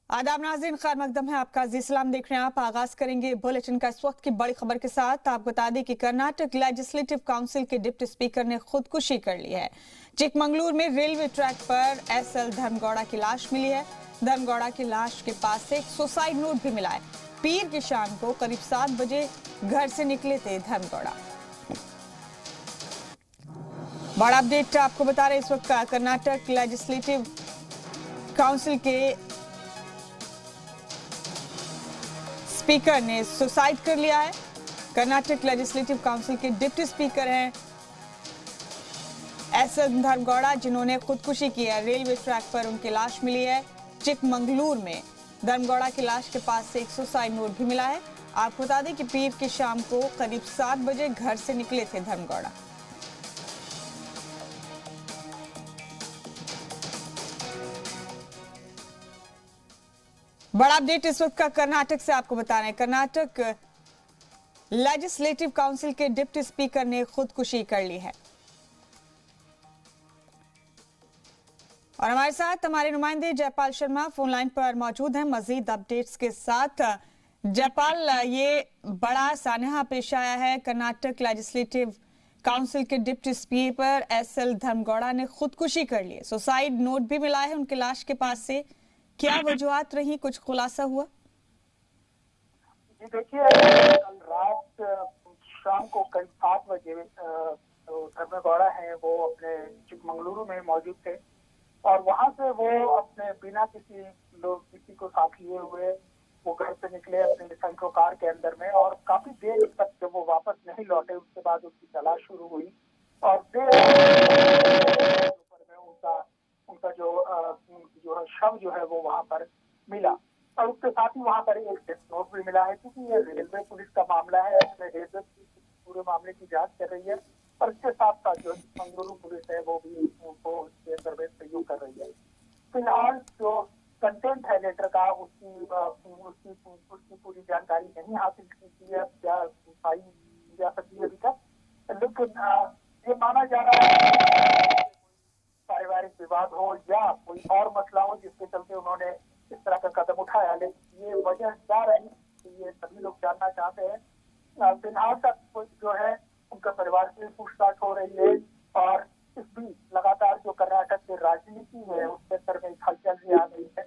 आदाब नाज़रीन, खैर मकदम है आपका। इस्लाम देख रहे हैं आप। आगाज करेंगे बुलेटिन का इस वक्त की बड़ी खबर के साथ। आपको बता दें कि कर्नाटक लेजिस्लेटिव काउंसिल के डिप्टी स्पीकर ने खुदकुशी कर ली है। चिकमंगलूर में रेलवे ट्रैक पर एसएल धर्मगौड़ा की लाश मिली है। धर्मगौड़ा की लाश के पास से एक सुसाइड नोट भी मिला है। पीर की शाम को करीब 7 बजे घर से निकले थे धर्मगौड़ा। बड़ा अपडेट आपको बता रहे इस वक्त का। कर्नाटक लेजिस्लेटिव काउंसिल के स्पीकर ने सुसाइड कर लिया है। कर्नाटक लेजिस्लेटिव काउंसिल के डिप्टी स्पीकर हैं एसएल धर्मगौड़ा, जिन्होंने खुदकुशी की है। रेलवे ट्रैक पर उनकी लाश मिली है। चिकमंगलूर में धर्मगौड़ा की लाश के पास से एक सुसाइड नोट भी मिला है। आपको बता दें कि पीर की शाम को करीब 7 बजे घर से निकले थे धर्मगौड़ा। बड़ा अपडेट इस वक्त का कर्नाटक से आपको बता रहे हैं। कर्नाटक लेजिस्लेटिव काउंसिल के डिप्टी स्पीकर ने खुदकुशी कर ली है। और हमारे साथ हमारे नुमाइंदे जयपाल शर्मा फोन लाइन पर मौजूद हैं मजीद अपडेट्स के साथ। जयपाल, ये बड़ा सानहा पेश आया है। कर्नाटक लेजिस्लेटिव काउंसिल के डिप्टी स्पीकर एसएल धर्मगौड़ा ने खुदकुशी कर ली है। सुसाइड नोट भी मिला है उनकी लाश के पास से। क्या वजूहात रही, कुछ खुलासा हुआ? जी देखिए, कल रात शाम को करीब 7 बजे धर्मगौड़ा हैं वो अपने चिकमंगलुरु में मौजूद थे और वहां से वो अपने बिना किसी को साथ लिए हुए वो घर से निकले अपने सेंट्रो कार के अंदर में। और काफी देर तक जब वो वापस नहीं लौटे उसके बाद उसकी तलाश शुरू हुई और देर में उनका जो शव जो है वो वहां पर मिला। और उसके साथ ही वहां पर एक डेथ नोट भी मिला है। क्योंकि ये रेलवे पुलिस का मामला है, इसमें रेलवे पूरे मामले की जांच कर रही है और इसके साथ साथ जो मंगलुरु पुलिस है वो भी उनको इसके अंदर में सहयोग कर रही है। फिलहाल जो कंटेंट है लेटर का उसकी पूरी जानकारी नहीं हासिल की है, क्या पाई जा सकती है अभी तक। लेकिन ये माना जा रहा है पारिवारिक विवाद हो या कोई और मसला हो जिसके चलते उन्होंने इस तरह का कदम उठाया। लेकिन ये वजह क्या रही ये सभी लोग जानना चाहते हैं। फिलहाल तक जो है उनका परिवार से पूछताछ हो रही है और इस बीच लगातार जो कर्नाटक की राजनीति है उसके अंदर में हलचल भी आ रही है।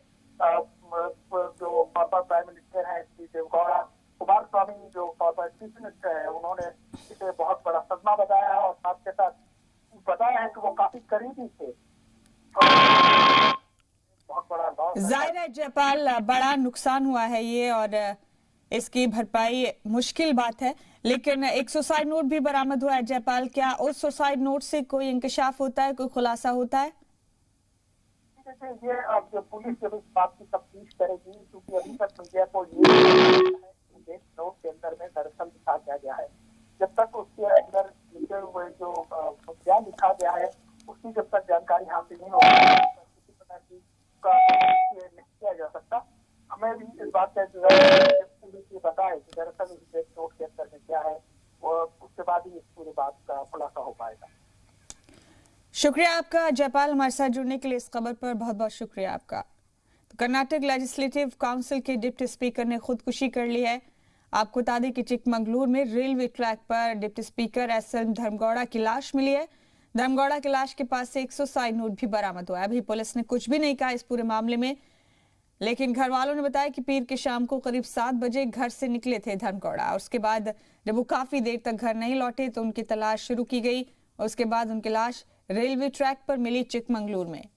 जो फॉर्मर प्राइम मिनिस्टर है देवेगौड़ा, कुमारस्वामी जो फॉर्मर चीफ मिनिस्टर है, उन्होंने इसे बहुत बड़ा सदमा बताया और साथ के साथ बताया है कि वो काफी करीबी थे। बहुत बड़ा जाहिर है जयपाल, बड़ा नुकसान हुआ है ये और इसकी भरपाई मुश्किल बात है। लेकिन एक सुसाइड नोट भी बरामद हुआ है जयपाल, क्या उस सुसाइड नोट से कोई इंकशाफ होता है, कोई खुलासा होता है? ये अब जो पुलिस जब इस बात की तफ्तीश करेगी, क्योंकि अभी तक मीडिया को ये नोट के अंदर में दरअसल लिखा गया है। जब तक उसके अंदर लिखे हुए जो क्या लिखा गया है उसकी जब तक जानकारी हासिल नहीं होगी किसी प्रकार की नहीं किया जा सकता। हमें भी इस बात का पुलिस ये बताए कि दरअसल इस डेथ नोट के अंदर में क्या है और उसके बाद ही इस पूरी बात का खुलासा हो पाएगा। शुक्रिया आपका जयपाल, हमारे साथ जुड़ने के लिए। इस खबर पर बहुत बहुत शुक्रिया आपका। तो कर्नाटक लेजिस्लेटिव काउंसिल के डिप्टी स्पीकर ने खुदकुशी कर ली है। आपको बता दें कि चिकमंगलूर में रेलवे ट्रैक पर डिप्टी स्पीकर एसएल धर्मगौड़ा की लाश मिली है। धर्मगौड़ा की लाश के पास से एक सुसाइड नोट भी बरामद हुआ है। अभी पुलिस ने कुछ भी नहीं कहा इस पूरे मामले में, लेकिन घर वालों ने बताया कि पीर की शाम को करीब 7 बजे घर से निकले थे धर्मगौड़ा और उसके बाद जब वो काफी देर तक घर नहीं लौटे तो उनकी तलाश शुरू की गई और उसके बाद उनकी लाश रेलवे ट्रैक पर मिली चिकमंगलूर में।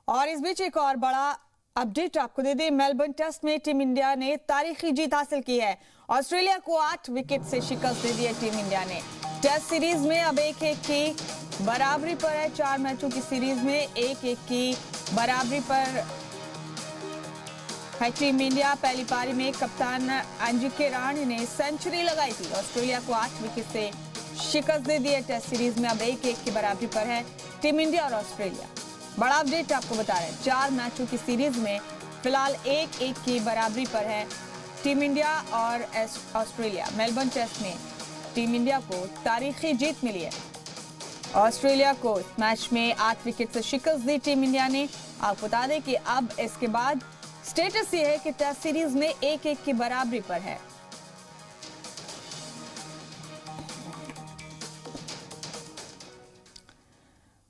और इस बीच एक और बड़ा अपडेट आपको दे दें। मेलबर्न टेस्ट में टीम इंडिया ने तारीखी जीत हासिल की है। ऑस्ट्रेलिया को 8 विकेट से शिकस्त दे दी है टीम इंडिया ने। टेस्ट सीरीज में अब 1-1 की बराबरी पर है। 4 मैचों की सीरीज में 1-1 की बराबरी पर है टीम इंडिया। पहली पारी में कप्तान अंजिके रहाणे ने सेंचुरी लगाई थी। ऑस्ट्रेलिया को 8 विकेट से शिकस्त दे दी है। टेस्ट सीरीज में अब 1-1 की बराबरी पर है टीम इंडिया और ऑस्ट्रेलिया। बड़ा अपडेट आपको बता रहे हैं, 4 मैचों की सीरीज में फिलहाल 1-1 की बराबरी पर है टीम इंडिया और ऑस्ट्रेलिया। मेलबर्न टेस्ट में टीम इंडिया को तारीखी जीत मिली है। ऑस्ट्रेलिया को इस मैच में 8 विकेट से शिकस्त दी टीम इंडिया ने। आपको बता दें कि अब इसके बाद स्टेटस ये है कि टेस्ट सीरीज में 1-1 की बराबरी पर है।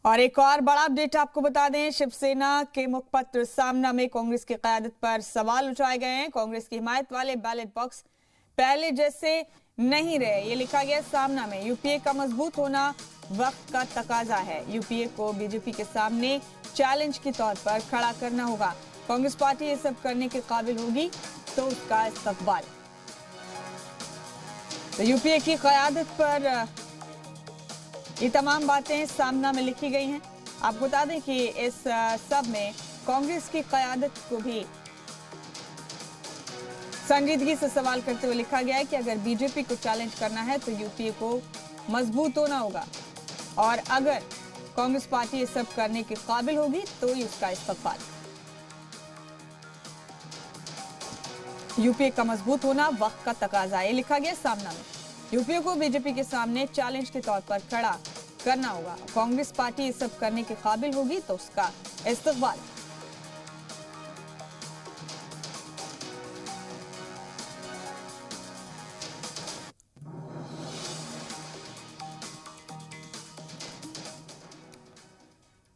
और एक और बड़ा अपडेट आपको बता दें, शिवसेना के मुखपत्र सामना में कांग्रेस की क़यादत पर सवाल उठाए गए हैं। कांग्रेस की हिमायत वाले बैलेट बॉक्स पहले जैसे नहीं रहे, ये लिखा गया सामना में। यूपीए का मजबूत होना वक्त का तकाजा है। यूपीए को बीजेपी के सामने चैलेंज के तौर पर खड़ा करना होगा। कांग्रेस पार्टी ये सब करने के काबिल होगी तो उसका इस्तकबाल। तो यूपीए की क़यादत पर ये तमाम बातें सामना में लिखी गई हैं। आपको बता दें कि इस सब में कांग्रेस की क़यादत को भी संजीदगी से सवाल करते हुए लिखा गया है कि अगर बीजेपी को चैलेंज करना है तो यूपीए को मजबूत होना होगा, और अगर कांग्रेस पार्टी ये सब करने के काबिल होगी तो ही उसका इस्तकबाल। यूपीए का मजबूत होना वक्त का तकाजा है, लिखा गया सामना में। यूपीए को बीजेपी के सामने चैलेंज के तौर पर खड़ा करना होगा। कांग्रेस पार्टी ये सब करने के काबिल होगी तो उसका इस्तकबाल।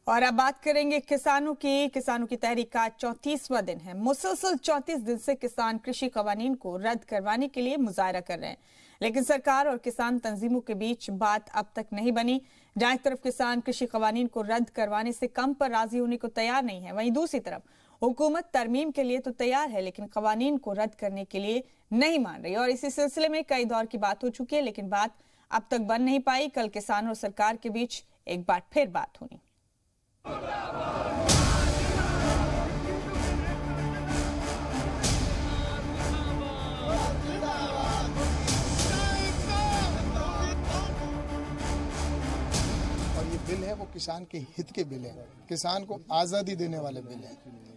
और अब बात करेंगे किसानों की तहरीक का 34वां दिन है। मुसलसल 34 दिन से किसान कृषि कवानीन को रद्द करवाने के लिए मुजाहरा कर रहे हैं, लेकिन सरकार और किसान तंजीमों के बीच बात अब तक नहीं बनी। जहां एक तरफ किसान कृषि कवानीन को रद्द करवाने से कम पर राजी होने को तैयार नहीं है, वहीं दूसरी तरफ हुकूमत तरमीम के लिए तो तैयार है लेकिन कवानीन को रद्द करने के लिए नहीं मान रही। और इसी सिलसिले में कई दौर की बात हो चुकी है, लेकिन बात अब तक बन नहीं पाई। कल किसान और सरकार के बीच एक बार फिर बात होनी। बिल है वो किसान के हित के बिल है, किसान को आज़ादी देने वाले बिल है।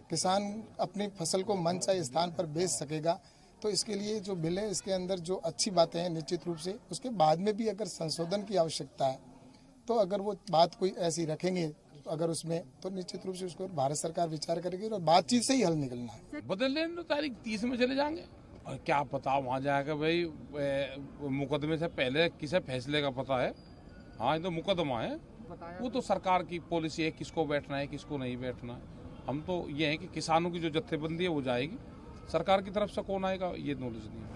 किसान अपनी फसल को मनचाहे स्थान पर बेच सकेगा, तो इसके लिए जो बिल है इसके अंदर जो अच्छी बातें हैं निश्चित रूप से उसके बाद में भी अगर संशोधन की आवश्यकता है तो अगर वो बात कोई ऐसी रखेंगे अगर उसमें, तो निश्चित रूप से उसको भारत सरकार विचार करेगी और बातचीत से ही हल निकलना है। बदल लेने तो तारीख 30 में चले जाएंगे और क्या पता वहाँ जाकर भाई मुकदमे से पहले किसे फैसले का पता है। हाँ, ये तो मुकदमा है, वो तो सरकार की पॉलिसी है किसको बैठना है किसको नहीं बैठना है। हम तो ये है कि किसानों की जो जत्थेबंदी है वो जाएगी, सरकार की तरफ से कौन आएगा ये नॉलेज नहीं है।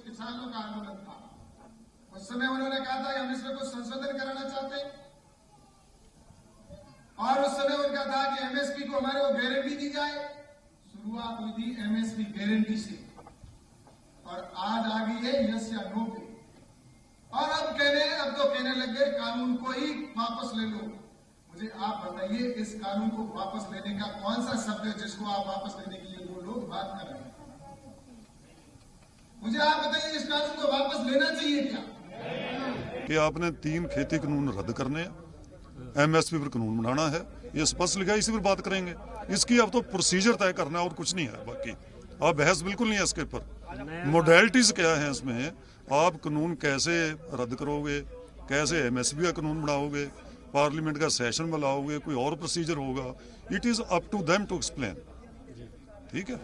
किसानों का आंदोलन था, उस समय उन्होंने कहा था कि हम इसमें कुछ संशोधन कराना चाहते हैं, और उस समय उनका था कि एमएसपी को हमारे को गारंटी दी जाए। शुरुआत हुई थी एमएसपी गारंटी से, और आज आ गई है यस या नो पे, और अब तो कहने लग गए कानून को ही वापस ले लो। मुझे आप बताइए इस कानून को वापस लेने का कौन सा शब्द है जिसको आप वापस लेने के लिए वो लोग बात कर रहे हैं? मुझे आप बताइए इस कानून को वापस लेना चाहिए क्या? कि आपने 3 खेती कानून रद्द करने हैं, एमएसपी पर कानून बनाना है, ये स्पष्ट लिखा है, इसी पर बात करेंगे। इसकी अब तो प्रोसीजर तय करना है और कुछ नहीं है। बाकी अब बहस बिल्कुल नहीं है इसके ऊपर। मोडेलिटीज क्या है इसमें, आप कानून कैसे रद्द करोगे, कैसे एमएसपी का कानून बनाओगे, पार्लियामेंट का सेशन बुलाओगे, कोई और प्रोसीजर होगा। It is up to them to explain. ठीक है।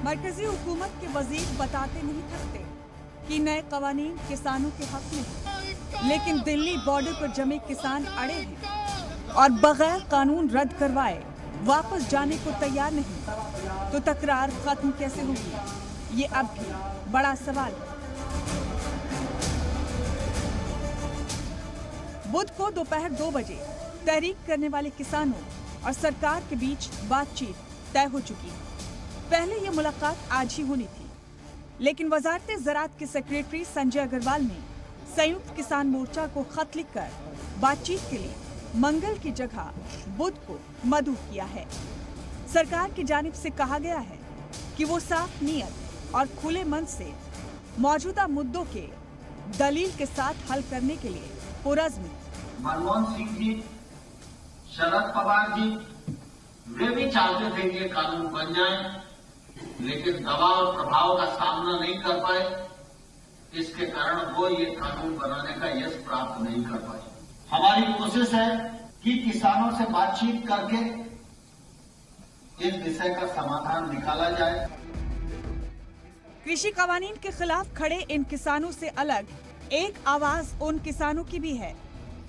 मरकजी हुकूमत के वजीर बताते नहीं थकते कि नए कवानीन किसानों के हक में हैं, लेकिन दिल्ली बॉर्डर पर जमे किसान अड़े हैं और बगैर कानून रद्द करवाए वापस जाने को तैयार नहीं। तो तकरार खत्म कैसे होगी, ये अब भी बड़ा सवाल है। बुध को दोपहर 2 बजे तहरीक करने वाले किसानों और सरकार के बीच बातचीत तय हो चुकी है। पहले यह मुलाकात आज ही होनी थी, लेकिन वजारत ज़राअत के सेक्रेटरी संजय अग्रवाल ने संयुक्त किसान मोर्चा को खत लिखकर बातचीत के लिए मंगल की जगह बुध को मदऊ किया है। सरकार की जानिब से कहा गया है कि वो साफ नीयत और खुले मन से मौजूदा मुद्दों के दलील के साथ हल करने के लिए पुरज़्म। मनमोहन सिंह जी, शरद पवार जी, वे भी चाहते थे कि ये कानून बन जाए, लेकिन दबाव और प्रभाव का सामना नहीं कर पाए। इसके कारण वो ये कानून बनाने का यश प्राप्त नहीं कर पाए। हमारी कोशिश है कि किसानों से बातचीत करके इस विषय का समाधान निकाला जाए। कृषि कानून के खिलाफ खड़े इन किसानों से अलग एक आवाज उन किसानों की भी है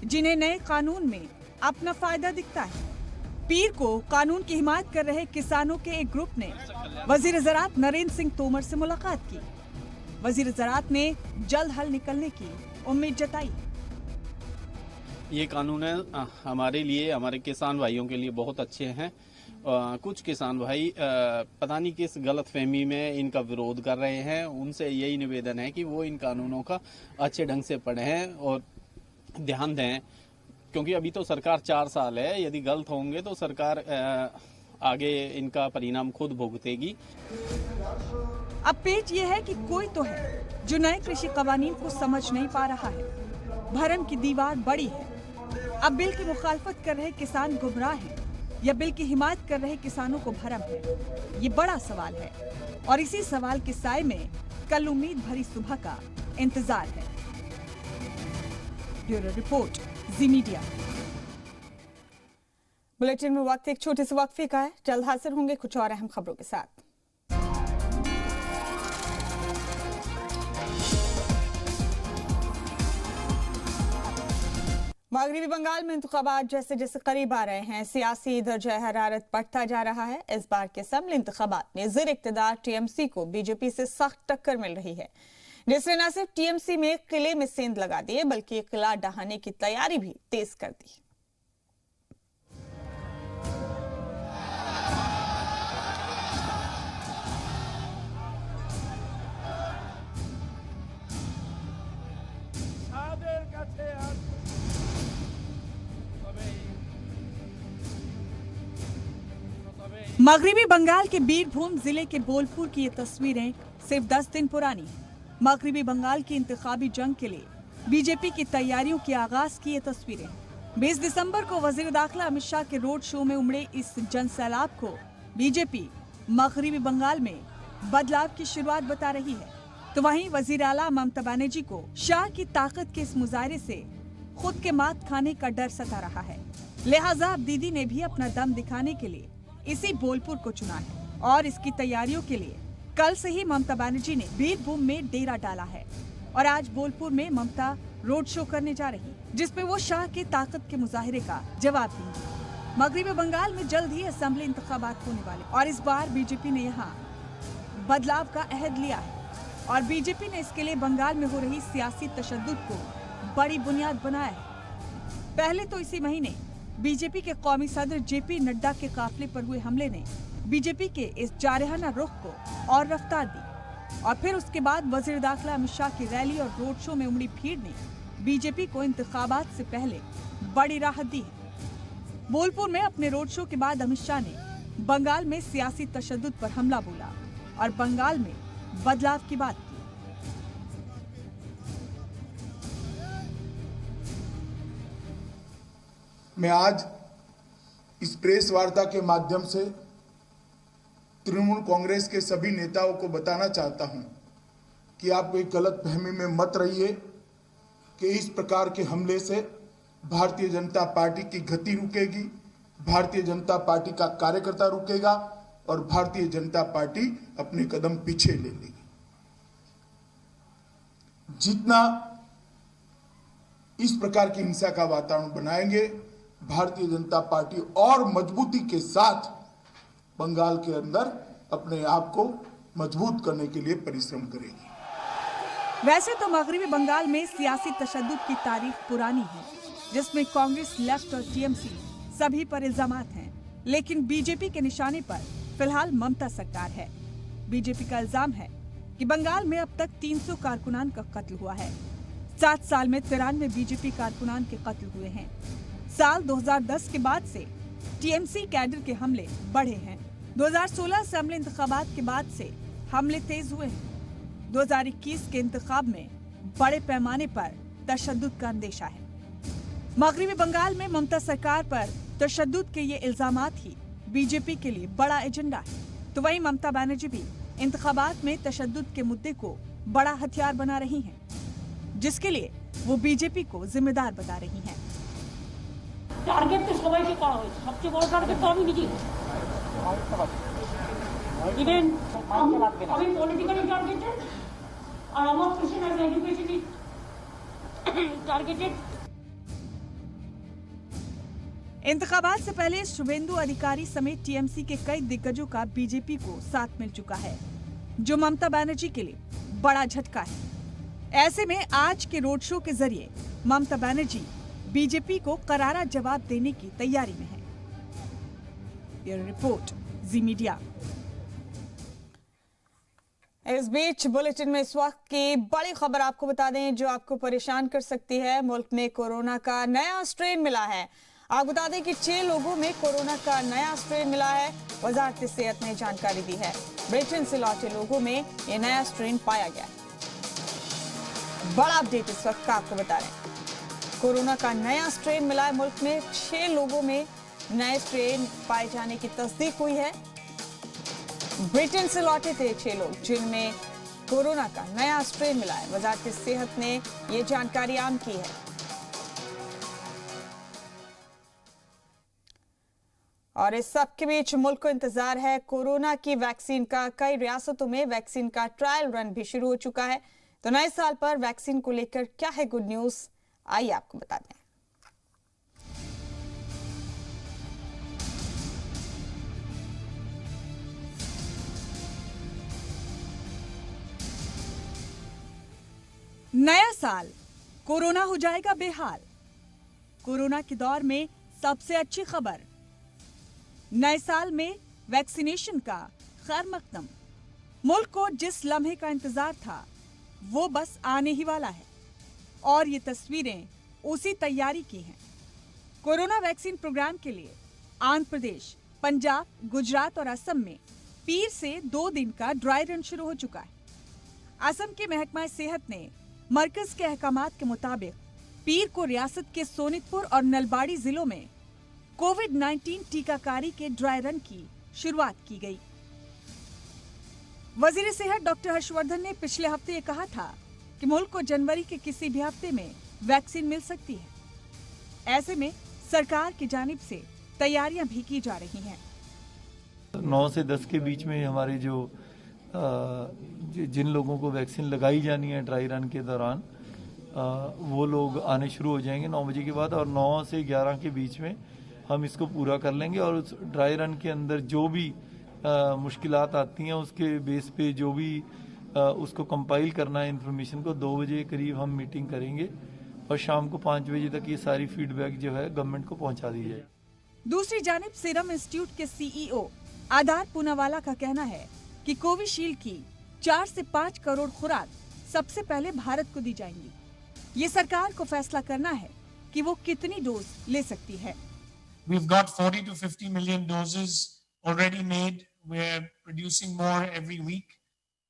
जिन्हें नए कानून में अपना फायदा दिखता है। पीर को कानून की हिमायत कर रहे किसानों के एक ग्रुप ने वजीर ज़राअत नरेंद्र सिंह तोमर से मुलाकात की। वजीर ज़राअत ने जल्द हल निकलने की उम्मीद जताई। ये कानून है हमारे लिए, हमारे किसान भाइयों के लिए बहुत अच्छे हैं। कुछ किसान भाई पता नहीं किस गलतफहमी में इनका विरोध कर रहे हैं। उनसे यही निवेदन है कि वो इन कानूनों का अच्छे ढंग से पढ़ें और ध्यान दें, क्योंकि अभी तो सरकार 4 साल है। यदि गलत होंगे तो सरकार आगे इनका परिणाम खुद भुगतेगी। अब पेच ये है कि कोई तो है जो नए कृषि कानून को समझ नहीं पा रहा है। भरम की दीवार बड़ी है। अब बिल की मुखालफत कर रहे किसान गुमराह हैं या बिल की हिमायत कर रहे किसानों को भरम है, ये बड़ा सवाल है। और इसी सवाल के साए में कल उम्मीद भरी सुबह का इंतजार है। ब्यूरो रिपोर्ट, जी मीडिया। बुलेटिन में वक्त एक छोटे से वक्फे का है। जल्द हाजिर होंगे कुछ और अहम खबरों के साथ। मगरबी बंगाल में इंतखाबात जैसे जैसे करीब आ रहे हैं, सियासी दर्जा हरारत बढ़ता जा रहा है। इस बार के असेंबली इंतखाबात में ज़ेर इक़्तिदार टीएमसी को बीजेपी से सख्त टक्कर मिल रही है, जिसने न सिर्फ टीएमसी में किले में सेंध लगा दिए बल्कि किला ढहाने की तैयारी भी तेज कर दी। मगरबी बंगाल के बीरभूम जिले के बोलपुर की ये तस्वीरें सिर्फ 10 दिन पुरानी हैं। मगरबी बंगाल की इंतखाबी जंग के लिए बीजेपी की तैयारियों के आगाज की ये तस्वीरें। 20 दिसंबर को वजीर दाखिला अमित शाह के रोड शो में उमड़े इस जनसैलाब को बीजेपी मगरबी बंगाल में बदलाव की शुरुआत बता रही है, तो वहीं वजीर आला ममता बनर्जी को शाह की ताकत के इस मुजाहरे से खुद के मात खाने का डर सता रहा है। लिहाजा अब दीदी ने भी अपना दम दिखाने के लिए इसी बोलपुर को चुना है और इसकी तैयारियों के लिए कल से ही ममता बनर्जी ने बीरभूम में डेरा डाला है और आज बोलपुर में ममता रोड शो करने जा रही, जिसपे वो शाह की ताकत के मुजाहिरे का जवाब देंगी। मगरबी बंगाल में जल्द ही असेंबली इंतखाबात होने वाले और इस बार बीजेपी ने यहाँ बदलाव का अहद लिया है और बीजेपी ने इसके लिए बंगाल में हो रही सियासी तशद्दुद को बड़ी बुनियाद बनाया है। पहले तो इसी महीने बीजेपी के कौमी सदर जेपी नड्डा के काफिले पर हुए हमले ने बीजेपी के इस जारहाना रुख को और रफ्तार दी और फिर उसके बाद वजीर दाखिला अमित शाह की रैली और रोड शो में उमड़ी भीड़ ने बीजेपी को इंतखाबात से पहले बड़ी राहत दी है। बोलपुर में अपने रोड शो के बाद अमित शाह ने बंगाल में सियासी तशद्दुद पर हमला बोला और बंगाल में बदलाव की बात की। मैं आज इस प्रेस वार्ता के माध्यम से तृणमूल कांग्रेस के सभी नेताओं को बताना चाहता हूं कि आप कोई गलत फहमी में मत रहिए कि इस प्रकार के हमले से भारतीय जनता पार्टी की गति रुकेगी, भारतीय जनता पार्टी का कार्यकर्ता रुकेगा और भारतीय जनता पार्टी अपने कदम पीछे ले लेगी। जितना इस प्रकार की हिंसा का वातावरण बनाएंगे, भारतीय जनता पार्टी और मजबूती के साथ बंगाल के अंदर अपने आप को मजबूत करने के लिए परिश्रम करेगी। वैसे तो मगरबी बंगाल में सियासी तशद्दुद की तारीख पुरानी है, जिसमें कांग्रेस, लेफ्ट और टीएमसी सभी पर इल्जामात हैं, लेकिन बीजेपी के निशाने पर फिलहाल ममता सरकार है। बीजेपी का इल्जाम है कि बंगाल में अब तक 300 कारकुनान का कत्ल हुआ है। 7 साल में 93 बीजेपी कारकुनान के कत्ल हुए हैं। साल 2010 के बाद से टीएमसी कैडर के हमले बढ़े हैं। 2016 असेंबली इंतखाबात के बाद से हमले तेज हुए हैं। 2021 के इंतखाब में बड़े पैमाने पर तशद्दुद का अंदेशा है। मगरबी बंगाल में ममता सरकार पर तशद्दुद के ये इल्जामात ही बीजेपी के लिए बड़ा एजेंडा है, तो वहीं ममता बनर्जी भी इंतखाबात में तशद्दुद के मुद्दे को बड़ा हथियार बना रही हैं, जिसके लिए वो बीजेपी को जिम्मेदार बता रही हैं। টার্গেট তো সবাইকে করা হয়েছে, সবচেয়ে বড় টার্গেট তো আমি নিজেই। ইভেন আমি পলিটিক্যালি টার্গেটেড আর আমার প্রফেশনাল এডুকেশন टारगेटेड। इंतखाबात से पहले शुभेंदु अधिकारी समेत टीएमसी के कई दिग्गजों का बीजेपी को साथ मिल चुका है, जो ममता बनर्जी के लिए बड़ा झटका है। ऐसे में आज के रोड शो के जरिए ममता बनर्जी बीजेपी को करारा जवाब देने की तैयारी में है। ब्यूरो रिपोर्ट, जी मीडिया। इस बीच बुलेटिन में इस वक्त की बड़ी खबर आपको बता दें, जो आपको परेशान कर सकती है। मुल्क में कोरोना का नया स्ट्रेन मिला है। आपको बता दें कि 6 लोगों में कोरोना का नया स्ट्रेन मिला है। वजारत सेहत ने जानकारी दी है। ब्रिटेन से लौटे लोगों में ये नया स्ट्रेन पाया गया। बड़ा अपडेट इस वक्त का आपको बता रहे हैं। कोरोना का नया स्ट्रेन मिला है। मुल्क में 6 लोगों में नए स्ट्रेन पाए जाने की तस्दीक हुई है। ब्रिटेन से लौटे थे 6 लोग, जिनमें कोरोना का नया स्ट्रेन मिला है। वजारत सेहत ने ये जानकारी आम की है। और इस सब के बीच मुल्क को इंतजार है कोरोना की वैक्सीन का। कई रियासतों में वैक्सीन का ट्रायल रन भी शुरू हो चुका है। तो नए साल पर वैक्सीन को लेकर क्या है गुड न्यूज, आइए आपको बता दें। नया साल, कोरोना हो जाएगा बेहाल। कोरोना के दौर में सबसे अच्छी खबर, नए साल में वैक्सीनेशन का खैर मकदम। मुल्क को जिस लम्हे का इंतजार था वो बस आने ही वाला है, और ये तस्वीरें उसी तैयारी की हैं। कोरोना वैक्सीन प्रोग्राम के लिए आंध्र प्रदेश, पंजाब, गुजरात और असम में पीर से 2 दिन का ड्राई रन शुरू हो चुका है। असम के महकमा सेहत ने मरकज के अहकामात के मुताबिक पीर को रियासत के सोनितपुर और नलबाड़ी जिलों में कोविड-19 टीकाकारी के ड्राई रन की शुरुआत की गई। वजीर सेहत डॉक्टर हर्षवर्धन ने पिछले हफ्ते ये कहा था कि मुल्क को जनवरी के किसी भी हफ्ते में वैक्सीन मिल सकती है। ऐसे में सरकार की जानिब से तैयारियां भी की जा रही हैं। 9 से 10 के बीच में हमारे जो जिन लोगों को वैक्सीन लगाई जानी है ड्राई रन के दौरान, वो लोग आने शुरू हो जाएंगे 9 बजे के बाद, और 9 से 11 के बीच में हम इसको पूरा कर लेंगे। और उस ड्राई रन के अंदर जो भी मुश्किलात आती हैं उसके बेस पे जो भी उसको कंपाइल करना है इन्फॉर्मेशन को, 2 बजे के करीब हम मीटिंग करेंगे और शाम को 5 बजे तक ये सारी फीडबैक जो है गवर्नमेंट को पहुंचा दी जाए। दूसरी जानिब सीरम इंस्टीट्यूट के सीईओ आधार पूनावाला का कहना है कि कोविशील्ड की 4 से 5 करोड़ खुराक सबसे पहले भारत को दी जाएंगी। ये सरकार को फैसला करना है कि वो कितनी डोज ले सकती है। We've got 40 to 50 million doses already made. We're producing more every week.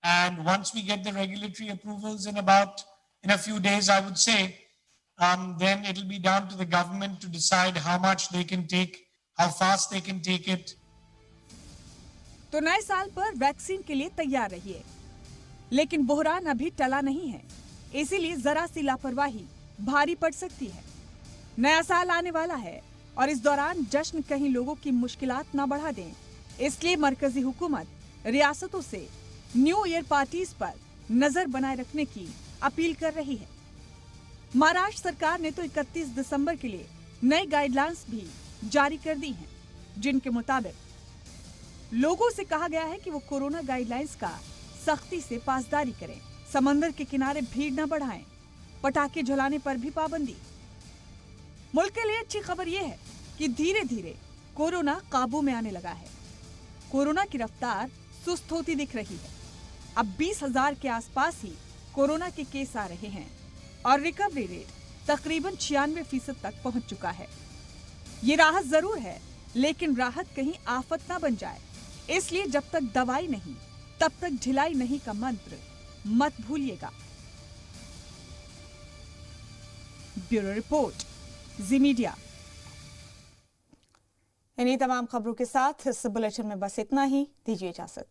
And once we get the regulatory approvals in a few days, I would say, then it'll be down to the government to decide how much they can take, how fast they can take it. तो नए साल पर vaccine के लिए तैयार रहिए, लेकिन बुहरान अभी टला नहीं है, इसीलिए जरा सी लापरवाही भारी पड़ सकती है। नया साल आने वाला है और इस दौरान जश्न कहीं लोगों की मुश्किलात ना बढ़ा दें, इसलिए मरकजी हुकूमत रियासतों से न्यू ईयर पार्टीज पर नजर बनाए रखने की अपील कर रही है। महाराष्ट्र सरकार ने तो 31 दिसंबर के लिए नई गाइडलाइंस भी जारी कर दी हैं, जिनके मुताबिक लोगों से कहा गया है कि वो कोरोना गाइडलाइंस का सख्ती से पासदारी करें, समंदर के किनारे भीड़ न बढ़ाएं, पटाखे जलाने पर भी पाबंदी। मुल्क के लिए अच्छी खबर यह है कि धीरे धीरे कोरोना काबू में आने लगा है। कोरोना की रफ्तार सुस्त होती दिख रही है। अब 20,000 के आसपास ही कोरोना के केस आ रहे हैं और रिकवरी रेट तकरीबन 96% तक पहुंच चुका है। ये राहत जरूर है, लेकिन राहत कहीं आफत ना बन जाए, इसलिए जब तक दवाई नहीं तब तक ढिलाई नहीं का मंत्र मत भूलिएगा। ब्यूरो रिपोर्ट, जी मीडिया। इन्हीं तमाम खबरों के साथ इस बुलेटिन में बस इतना ही। दीजिए इजाजत।